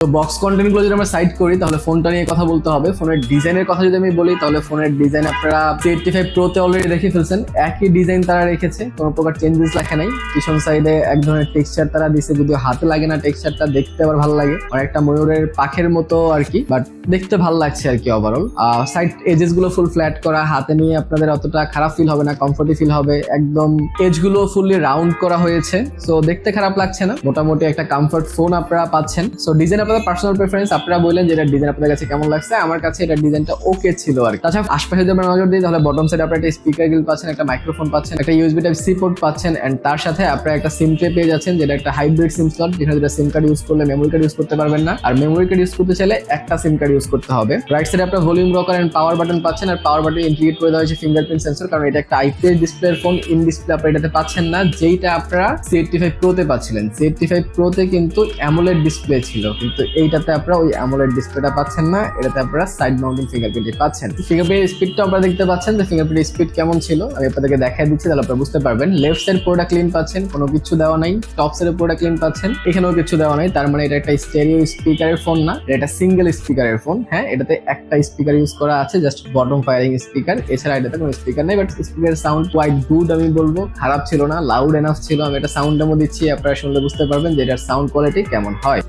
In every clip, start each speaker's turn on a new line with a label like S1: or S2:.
S1: তো box content গুলো যদি আমরা সাইড করি তাহলে ফোনটা নিয়ে কথা বলতে হবে। ফোনের ডিজাইনের কথা যদি আমি বলি তাহলে ফোনের ডিজাইন আপনারা C85 Pro তে অলরেডি দেখে ফেলছেন, একই ডিজাইন তারা রেখেছে, কোনো প্রকার চেঞ্জেস লেখা নাই। পিছন সাইডে এক ধরনের টেক্সচার তারা দিছে, যদিও হাতে লাগে না, টেক্সচারটা দেখতে আবার ভালো লাগে, অনেকটা ময়ূরের পাখের মতো আর কি, বাট দেখতে ভালো লাগছে আর কি ওভারঅল। সাইড এজেস গুলো ফুল ফ্ল্যাট করা, হাতে নিয়ে আপনাদের অতটা খারাপ ফিল হবে না, কমফোর্টি ফিল হবে। একদম এজ গুলো ফুললি রাউন্ড করা হয়েছে, সো দেখতে খারাপ লাগছে না, মোটামুটি একটা কমফোর্ট ফোন আপনারা পাচ্ছেন। সো ডিজাইন আপনাদের পার্সোনাল প্রেফারেন্স, আপনারা বললেন যে এটা ডিজাইন আপনাদের কাছে কেমন লাগছে। আমার কাছে এটা ডিজাইনটা ওকে ছিল আর কি। তাছাড়া আশপাশে যদি আমরা নজর দিই তাহলে বটম সাইডে আপনারা একটা স্পিকার গ্রিল পাচ্ছেন, একটা মাইক্রোফোন পাচ্ছেন, একটা ইউএসবি টাইপ সি পোর্ট পাচ্ছেন, এন্ড তার সাথে আপনারা একটা সিম ট্রে পেয়ে যাচ্ছেন, যেটা একটা হাইব্রিড সিম স্লট, যেখানে যেটা সিম কার্ড ইউজ করলে মেমোরি কার্ড ইউজ করতে পারবেন না, আর মেমোরি কার্ড ইউজ করতে চাইলে একটা সিম কার্ড ইউজ করতে হবে। রাইট সাইডে আপনারা volume rocker and power button পাচ্ছেন, আর পাওয়ার বাটন ইন্টিগ্রেট করে দেওয়া হয়েছে ফিঙ্গারপ্রিন্ট সেন্সর, কারণ এটা একটা আইপিএস ডিসপ্লের ফোন। ইন ডিসপ্লে আপনারা এটাতে পাচ্ছেন না, যেইটা আপনারা C85 Pro তে পাচ্ছিলেন। C85 Pro তে কিন্তু অ্যামোলেড ডিসপ্লে ছিল, কিন্তু এইটাতে আপনারা ওই অ্যামোলেড ডিসপ্লেটা পাচ্ছেন না, এটাতে আপনারা সাইড মাউন্টিং ফিঙ্গারপ্রিন্ট পাচ্ছেন। ফিঙ্গারপ্রিন্ট স্পিডটা আপনারা দেখতে পাচ্ছেন যে ফিঙ্গারপ্রিন্ট স্পিড কেমন ছিল, আমি আপনাদেরকে দেখাই দিচ্ছি, তাহলে আপনারা বুঝতে পারবেন। লেফট সাইড পুরোটা ক্লিন পাচ্ছেন, কোনো কিছু দেওয়া নাই। টপ সাইডে পুরোটা ক্লিন পাচ্ছেন, এখানেও কিছু দেওয়া নাই। তার মানে এটা একটা স্টেরিও স্পিকারের ফোন না, এটা সিঙ্গেল স্পিকারের ফোন। হ্যাঁ, এটাতে একটা স্পিকার ইউজ করা আছে, জাস্ট বটম ফায়ারিং স্পিকার, এছাড়া এটাতে কোনো স্পিকার নেই। বাট স্পিকারের সাউন্ড কোয়াইট গুড, আমি বলবো খারাপ ছিল না, লাউড এনাফ ছিল। আমি এটা সাউন্ড ডেমো দিচ্ছি, আপনারা শুনলে বুঝতে পারবেন যে এটার সাউন্ড কোয়ালিটি কেমন হয়।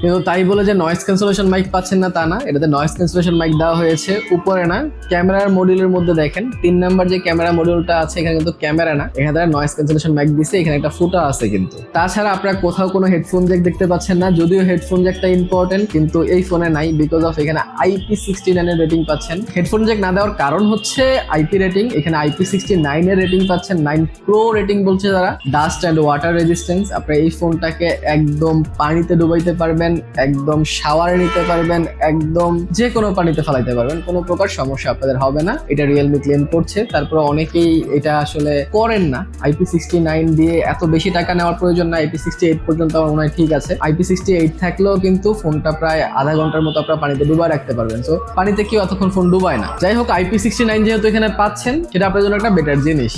S1: কিন্তু তাই বলে যে নয়েজ ক্যান্সেলেশন মাইক পাচ্ছেন না তা না, এটাতে নয়েজ ক্যান্সেলেশন মাইক দেওয়া হয়েছে উপরে না, ক্যামেরার মডিউলের মধ্যে দেখেন 3 নাম্বার যে ক্যামেরা মডিউলটা আছে, এখানে কিন্তু ক্যামেরা না, এখানে তারা নয়েজ ক্যান্সেলেশন মাইক দিছে, এখানে একটা ফুটা আছে কিন্তু। তাছাড়া আপনারা কোথাও কোনো হেডফোন জ্যাক দেখতে পাচ্ছেন না, যদিও হেডফোন জ্যাকটা ইম্পর্টেন্ট, কিন্তু এই ফোনে নাই, বিকজ অফ এখানে IP69 এর রেটিং পাচ্ছেন। হেডফোন জ্যাক না দেওয়ার কারণ হচ্ছে IP রেটিং, এখানে IP69 এর রেটিং পাচ্ছেন, 9 Pro রেটিং বলছে তারা। ডাস্ট অ্যান্ড ওয়াটার রেজিস্ট্যান্স, আপনারা এই ফোনটাকে একদম পানিতে ডুবাইতে পারবেন, একদম শাওয়ারে নিতে পারবেন, একদম যে কোনো পানিতে ফেলাইতে পারবেন, কোনো প্রকার সমস্যা আপনাদের হবে না। এটা রিয়েলমি ক্লেম করছে, তারপরে অনেকেই এটা আসলে করেন না। IP69 দিয়ে এত বেশি টাকা নেওয়ার প্রয়োজন না, IP68 পর্যন্ত আমার মনে হয় ঠিক আছে। IP68 থাকলেও কিন্তু ফোনটা প্রায় আধা ঘন্টার মতো আপনারা পানিতে ডুবাই রাখতে পারবেন, সো পানিতে কেউ এতক্ষণ ফোন ডুবায় না। যাই হোক, IP69 যেহেতু এখানে পাচ্ছেন, সেটা আপনার জন্য একটা বেটার জিনিস।